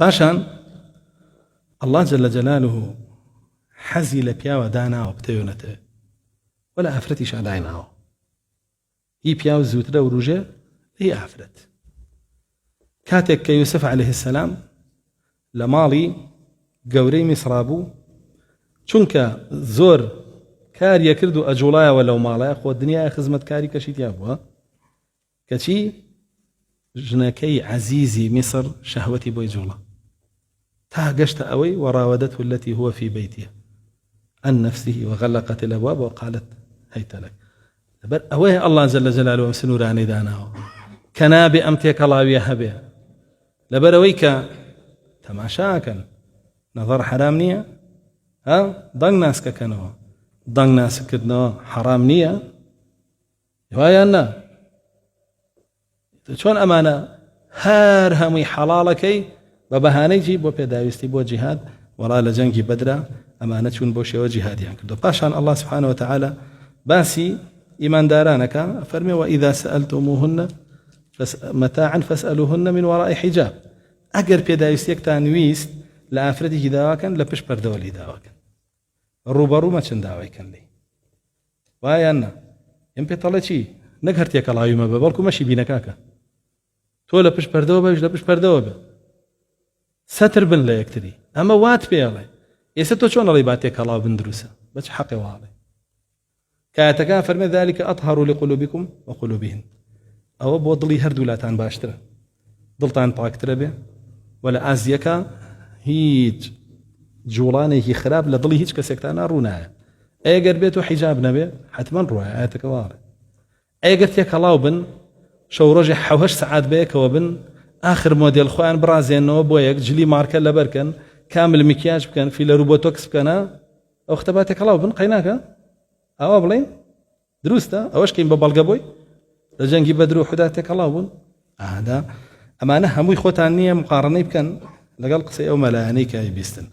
باشان الله جل جلاله حزي لبياو دانا وبتيونته ولا أفرتي شادايناو هي بياو زوترا وروجه هي أفرت كاتك يوسف عليه السلام لمالي قوري مصرابو چونك زور كار يكردو أجولايا ولو مالا خو الدنيا خزمة كاري كشيت يابوها كشي جنكي عزيزي مصر شهوتي بوي جولا تاقشت أوي وراودته التي هو في بيتها عن نفسه وغلقت الأبواب وقالت هيت لك أوي الله جل جلاله وسنوراني داناه كنابي أمتيك الله ويهبه لبرويك تماشاكا نظر حرام نية ضن ناس كنوا ضن ناس كدنا حرام نية يا أنا شون أمانة هار همي حلالكي ببهاني جيب وبيداويستي بو جهاد ولا لجنجي بدرة أمانة شون بوشي وجهاد يعني كدو باشان الله سبحانه وتعالى باسي إيمان دارانك فرمي وإذا سألتموهن متاعا فاسألوهن من وراء حجاب أجر بيداويستيك تانويست لأفرده داواكن لبش بردولي داواكن الروبرو ما تشنداوي كان لي وهاي أنا يمبي طلعتي نقهرتيك الله يوم ببالكم ماشي بينكاكا تو لبش بردوبة لبش بردوبة ستر بن لا يكتري أما وات بيالي يستو شون الله يباتيك الله بندروسة بس حقي والله كاتكا فرمي ذلك أطهر لقلوبكم وقلوبهن أو بوضلي هردولاتان باشترا ضلتان باكترا به ولا أزيكا هيج جولاني هي خراب لضلي هيج كسكتانا رونا أيقر بيتو حجاب نبي حتما روح آياتك والله أيقر تيك الله بن شو رجع حوهش سعاد بيك وبن آخر موديل خوان برازين نو بويك جلي ماركة لبركن كامل مكياج بكن في لروبوتوكس بكن أو اختباتك الله بن قيناك أو بلين دروستا أوش كيم ببالقبوي لجنجي بدرو حداتك الله بن هذا أمانة هموي خوتانية مقارنة بكن لقال قصي أو ملانيك أي بيستن